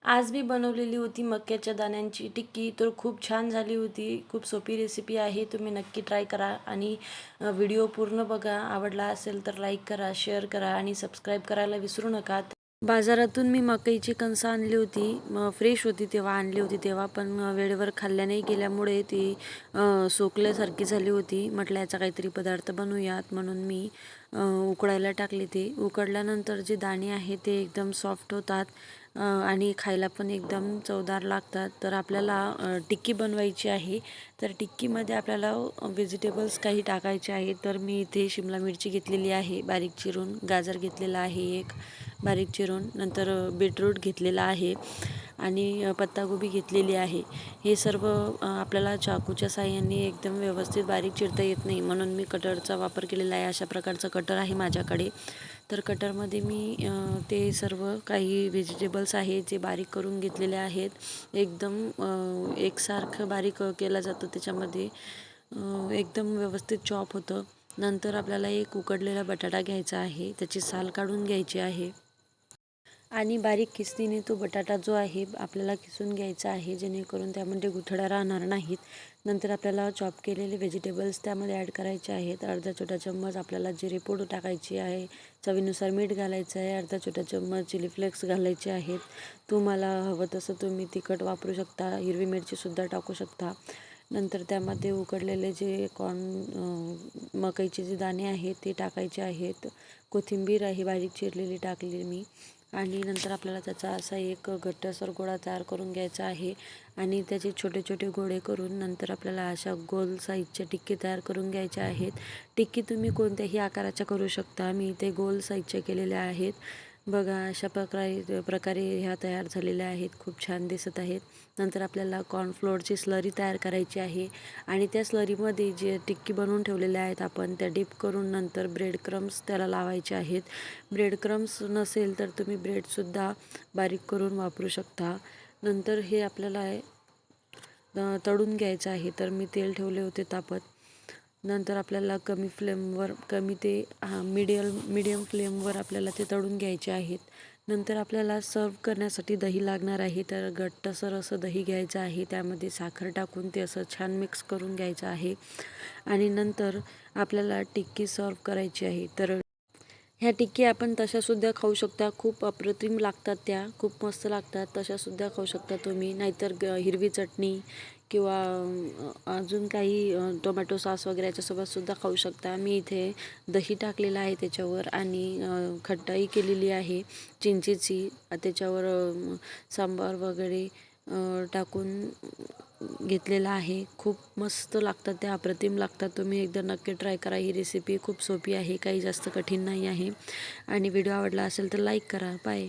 आज मी बनवलेली होती मक्याच्या दाण्यांची टिक्की. तर खूप छान झाली होती. खूप सोपी रेसिपी आहे. तुम्ही नक्की ट्राय करा आणि व्हिडिओ पूर्ण बघा. आवडला असेल तर लाईक करा, शेअर करा आणि सबस्क्राईब करायला विसरू नका. बाजारातून मी मकईची कणसं आणली होती. फ्रेश होती तेव्हा आणली होती तेव्हा, पण वेळेवर खाल्ल्या नाही गेल्यामुळे ती सोकल्यासारखी झाली होती. म्हटलं याचा काहीतरी पदार्थ बनवूयात म्हणून मी उकडायला टाकली. ते उकडल्यानंतर जे दाणे आहेत ते एकदम सॉफ्ट होतात आणि खायला पण एकदम चवदार लागतात. तर आपल्याला टिक्की बनवायची आहे. तर टिक्कीमध्ये आपल्याला व्हेजिटेबल्स काही टाकायचे आहेत. तर मी इथे शिमला मिरची घेतलेली आहे बारीक चिरून, गाजर घेतलेला आहे एक बारीक चिरून, नंतर बीटरूट घेतलेला आहे आणि पत्तागोबी घेतलेली आहे. हे सर्व आपल्याला चाकूच्या साहाय्याने एकदम व्यवस्थित बारीक चिरता येत नाही, म्हणून मी कटरचा वापर केलेला आहे. अशा प्रकारचा कटर आहे माझ्याकडे. तर कटरमध्ये मी ते सर्व काही व्हेजिटेबल्स आहेत जे बारीक करून घेतलेले आहेत. एकदम एकसारखं बारीक केला जातो त्याच्यामध्ये, एकदम व्यवस्थित चॉप होतं. नंतर आपल्याला एक उकडलेला बटाटा घ्यायचा आहे, त्याची साल काढून घ्यायची आहे आणि बारीक किसणीने तो बटाटा जो आहे आपल्याला किसून घ्यायचा आहे, जेणेकरून त्यामध्ये गुठळ्या राहणार नाहीत. नंतर आपल्याला चॉप केलेले व्हेजिटेबल्स त्यामध्ये ॲड करायचे आहेत. अर्धा छोटा चम्मच आपल्याला जिरे पूड टाकायची आहे, चवीनुसार मीठ घालायचं आहे, अर्धा छोटा चम्मच चिली फ्लेक्स घालायचे आहेत. तुम्हाला हवं तसं तुम्ही तिखट वापरू शकता, हिरवी मिरचीसुद्धा टाकू शकता. नंतर त्यामध्ये उकडलेले जे मकईचे जे दाणे आहेत ते टाकायचे आहेत. कोथिंबीर आहे बारीक चिरलेली टाकली मी. आणि नंतर आपल्याला त्याचा असा एक घट्टसर गोळा तयार करून घ्यायचा आहे आणि त्याचे छोटे छोटे गोळे करून नंतर आपल्याला अशा गोल साईजच्या टिक्की तयार करून घ्यायच्या आहेत. टिक्की तुम्ही कोणत्याही आकाराच्या करू शकता. मी इथे गोल साईजच्या केलेल्या आहेत. बघा अशा प्रकारे ह्या तयार झालेल्या आहेत. खूप छान दिसत आहेत. नंतर आपल्याला कॉर्नफ्लोअरची स्लरी तयार करायची आहे आणि त्या स्लरीमध्ये जे टिक्की बनवून ठेवलेल्या आहेत आपण त्या डिप करून नंतर ब्रेड क्रम्स त्याला लावायचे आहेत. ब्रेड क्रम्स नसेल तर तुम्ही ब्रेडसुद्धा बारीक करून वापरू शकता. नंतर हे आपल्याला तळून घ्यायचं आहे. तर मी तेल ठेवले होते तापत. नंतर आपल्याला कमी फ्लेमवर मीडियम फ्लेमवर आपल्याला ते तळून घ्यायचे आहेत. नंतर आपल्याला सर्व करण्यासाठी दही लागणार आहे. तर घट्टसर असं दही घ्यायचं आहे, त्यामध्ये साखर टाकून ते असं छान मिक्स करून घ्यायचं आहे आणि नंतर आपल्याला टिक्की सर्व करायची आहे. तर ह्या टिक्की आपण तशासुद्धा खाऊ शकता. खूप अप्रतिम लागतात त्या, खूप मस्त लागतात. तशासुद्धा खाऊ शकता तुम्ही, नाहीतर हिरवी चटणी किंवा अजून काही टोमॅटो सॉस वगैरे याच्यासोबतसुद्धा खाऊ शकता. मी इथे दही टाकलेलं आहे त्याच्यावर आणि खट्टाई केलेली आहे चिंचेची. त्याच्यावर सांबार वगैरे टाकून घेतलेला आहे. खूप मस्त लागतात त्या, अप्रतिम लागतात. तुम्ही एकदा नक्की ट्राय करा. ही रेसिपी खूप सोपी आहे, काही जास्त कठीण नाही आहे. आणि व्हिडिओ आवडला असेल तर लाईक करा. बाय.